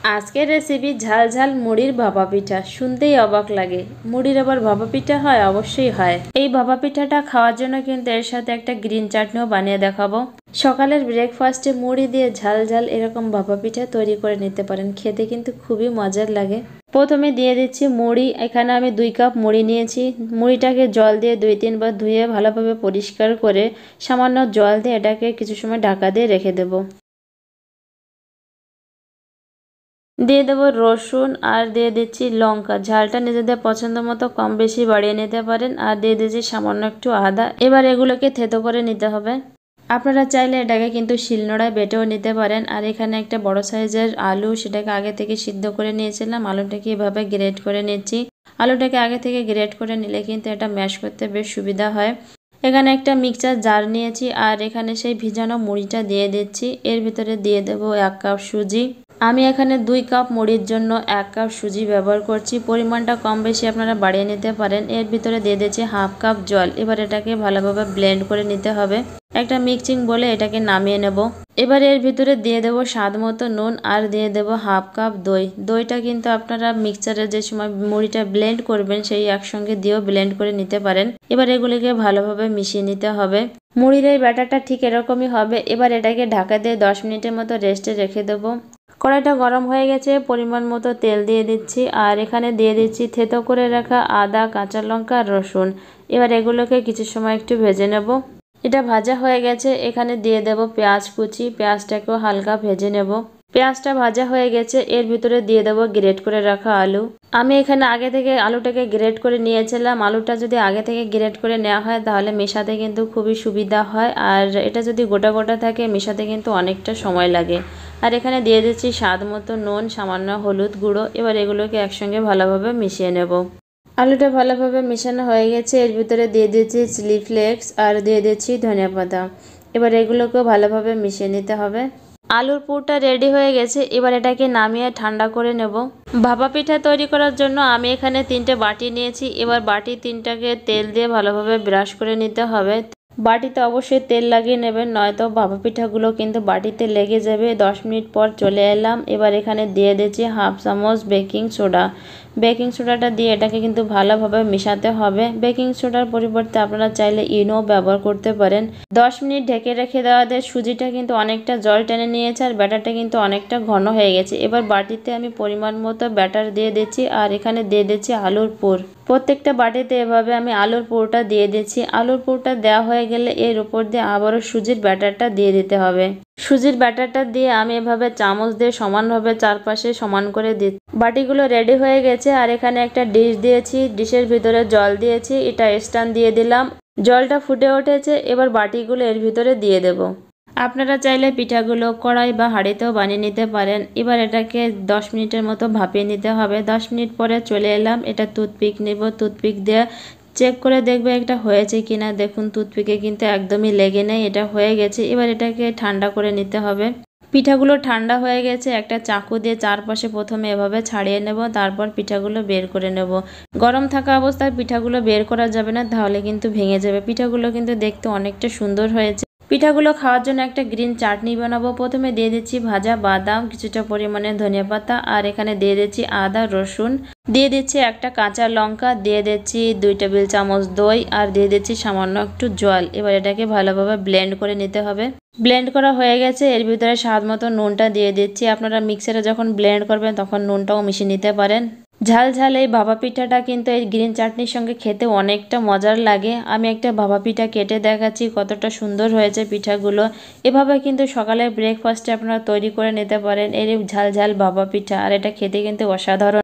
আজকের রেসিপি ঝাল ঝাল মুড়ির ভাপা পিঠা। শুনতেই অবাক লাগে, মুড়ির আবার ভাপা পিঠা হয়? অবশ্যই হয়। এই ভাপা পিঠাটা খাওয়ার জন্য কিন্তু এর সাথে একটা গ্রিন চাটনিও বানিয়ে দেখাবো। সকালের ব্রেকফাস্টে মুড়ি দিয়ে ঝাল ঝাল এরকম ভাপা পিঠা তৈরি করে নিতে পারেন, খেতে কিন্তু খুবই মজার লাগে। প্রথমে দিয়ে দিচ্ছি মুড়ি। এখানে আমি 2 কাপ মুড়ি নিয়েছি। মুড়িটাকে জল দিয়ে 2-3 বার ধুয়ে ভালোভাবে পরিষ্কার করে সামান্য জল দিয়ে এটাকে কিছু সময় ঢাকা দিয়ে রেখে দেবো। দিয়ে দেবো রসুন আর দিয়ে দিচ্ছি লঙ্কা। ঝালটা নিজেদের পছন্দ মতো কম বেশি বাড়িয়ে নিতে পারেন। আর দিয়ে দিচ্ছি সামান্য একটু আদা। এবার এগুলোকে থেতো করে নিতে হবে। আপনারা চাইলে এটাকে কিন্তু শিলনোড়ায় বেটেও নিতে পারেন। আর এখানে একটা বড় সাইজের আলু, সেটাকে আগে থেকে সিদ্ধ করে নিয়েছিলাম। আলুটাকে এভাবে গ্রেট করে নিচ্ছি। আলুটাকে আগে থেকে গ্রেট করে নিলে কিন্তু এটা ম্যাশ করতে বেশ সুবিধা হয়। এখানে একটা মিক্সচার জার নিয়েছি আর এখানে সেই ভিজানো মুড়িটা দিয়ে দিচ্ছি। এর ভিতরে দিয়ে দেবো 1 কাপ সুজি। আমি এখানে 2 কাপ মুড়ির জন্য 1 কাপ সুজি ব্যবহার করছি। পরিমাণটা কম বেশি আপনারা বাড়িয়ে নিতে পারেন। এর ভিতরে দিয়ে দিচ্ছি 1/2 কাপ জল। এবার এটাকে ভালোভাবে ব্লেন্ড করে নিতে হবে। একটা মিক্সিং বলে এটাকে নামিয়ে নেব। এবার এর ভিতরে দিয়ে দেবো স্বাদ মতো নুন আর দিয়ে দেবো 1/2 কাপ দই। দইটা কিন্তু আপনারা মিক্সচারে যে সময় মুড়িটা ব্লেন্ড করবেন সেই একসঙ্গে দিয়েও ব্লেন্ড করে নিতে পারেন। এবার এগুলিকে ভালোভাবে মিশিয়ে নিতে হবে। মুড়ির এই ব্যাটারটা ঠিক এরকমই হবে। এবার এটাকে ঢাকা দিয়ে 10 মিনিটের মতো রেস্টে রেখে দেবো। কড়াইটা গরম হয়ে গেছে, পরিমাণ মতো তেল দিয়ে দিচ্ছি আর এখানে দিয়ে দিচ্ছি থেতো করে রাখা আদা, কাঁচা লঙ্কা, রসুন। এবার এগুলোকে কিছু সময় একটু ভেজে নেব। এটা ভাজা হয়ে গেছে, এখানে দিয়ে দেব পেঁয়াজ কুচি। পেঁয়াজটাকেও হালকা ভেজে নেব। পেঁয়াজটা ভাজা হয়ে গেছে, এর ভিতরে দিয়ে দেবো গ্রেট করে রাখা আলু। আমি এখানে আগে থেকে আলুটাকে গ্রেট করে নিয়েছিলাম। আলুটা যদি আগে থেকে গ্রেট করে নেওয়া হয় তাহলে মেশাতে কিন্তু খুবই সুবিধা হয়। আর এটা যদি গোটা গোটা থাকে মেশাতে কিন্তু অনেকটা সময় লাগে। আর এখানে দিয়ে দিচ্ছি স্বাদ মতো নুন, সামান্য হলুদ গুঁড়ো। এবার এগুলোকে একসঙ্গে ভালোভাবে মিশিয়ে নেব। আলুটা ভালোভাবে মেশানো হয়ে গেছে, এর ভিতরে দিয়ে দিচ্ছি চিলি ফ্লেক্স আর দিয়ে দিচ্ছি ধনিয়া পাতা। এবার এগুলোকেও ভালোভাবে মিশিয়ে নিতে হবে। আলুর পুরটা রেডি হয়ে গেছে, এবার এটাকে নামিয়ে ঠান্ডা করে নেব। ভাপা পিঠা তৈরি করার জন্য আমি এখানে 3টে বাটি নিয়েছি। এবার বাটি 3টাকে তেল দিয়ে ভালোভাবে ব্রাশ করে নিতে হবে। বাটিতে অবশ্যই তেল লাগিয়ে নেবেন, নয়তো ভাপা পিঠাগুলো কিন্তু বাটিতে লেগে যাবে। 10 মিনিট পর চলে এলাম। এবার এখানে দিয়ে দিচ্ছি 1/2 চামচ বেকিং সোডা। বেকিং সোডাটা দিয়ে এটাকে কিন্তু ভালোভাবে মেশাতে হবে। বেকিং সোডার পরিবর্তে আপনারা চাইলে ইনো ব্যবহার করতে পারেন। 10 মিনিট ঢেকে রেখে দেওয়াতে সুজিটা কিন্তু অনেকটা জল টেনে নিয়েছে আর ব্যাটারটা কিন্তু অনেকটা ঘন হয়ে গেছে। এবার বাটিতে আমি পরিমাণ মতো ব্যাটার দিয়ে দিচ্ছি আর এখানে দিয়ে দিচ্ছি আলুর পুর। প্রত্যেকটা বাটিতে এভাবে আমি আলুর পুরটা দিয়ে দিচ্ছি। আলুর পুরটা দেওয়া হয়ে গেলে এর উপর দিয়ে আবারও সুজির ব্যাটারটা দিয়ে দিতে হবে। সুজির ব্যাটারটা দিয়ে আমি এভাবে চামচ দিয়ে সমানভাবে চারপাশে সমান করে দিচ্ছি। বাটিগুলো রেডি হয়ে গেছে আর এখানে একটা ডিশ দিয়েছি। ডিশের ভিতরে জল দিয়েছি, এটা স্ট্যান্ড দিয়ে দিলাম। জলটা ফুটে উঠেছে, এবার বাটিগুলো এর ভিতরে দিয়ে দেব। আপনারা চাইলে পিঠাগুলো কড়াই বা হাঁড়িতেও বানিয়ে নিতে পারেন। এবার এটাকে 10 মিনিটের মতো ভাপিয়ে নিতে হবে। 10 মিনিট পরে চলে এলাম। এটা টুথপিক নেব, টুথপিক দিয়ে চেক করে দেখবে এটা হয়েছে কিনা। দেখুন টুথপিকে কিন্তু একদমই লেগে নেই, এটা হয়ে গেছে। এবার এটাকে ঠান্ডা করে নিতে হবে। পিঠাগুলো ঠান্ডা হয়ে গেছে, একটা চাকু দিয়ে চারপাশে প্রথমে এভাবে ছাড়িয়ে নেব, তারপর পিঠাগুলো বের করে নেব। গরম থাকা অবস্থায় পিঠাগুলো বের করা যাবে না, তাহলে কিন্তু ভেঙে যাবে। পিঠাগুলো কিন্তু দেখতে অনেকটা সুন্দর হয়েছে। পিঠাগুলো খাওয়ার জন্য একটা গ্রিন চাটনি বানাবো। প্রথমে দিয়ে দিচ্ছি ভাজা বাদাম, কিছুটা পরিমাণে ধনিয়া পাতা আর এখানে দিয়ে দিচ্ছি আদা, রসুন। দিয়ে দিচ্ছি একটা কাঁচা লঙ্কা, দিয়ে দিচ্ছি 2 টেবিল চামচ দই আর দিয়ে দিচ্ছি সামান্য একটু জল। এবার এটাকে ভালোভাবে ব্লেন্ড করে নিতে হবে। ব্লেন্ড করা হয়ে গেছে, এর ভিতরে স্বাদ মতো নুনটা দিয়ে দিচ্ছি। আপনারা মিক্সারে যখন ব্লেন্ড করবেন তখন নুনটাও মিশিয়ে নিতে পারেন। ঝাল ঝাল এই ভাপা পিঠাটা কিন্তু এই গ্রিন চাটনির সঙ্গে খেতে অনেকটা মজার লাগে। আমি একটা ভাপা পিঠা কেটে দেখাচ্ছি কতটা সুন্দর হয়েছে পিঠাগুলো। এভাবে কিন্তু সকালের ব্রেকফাস্টে আপনারা তৈরি করে নিতে পারেন এই ঝাল ঝাল ভাপা পিঠা, আর এটা খেতে কিন্তু অসাধারণ।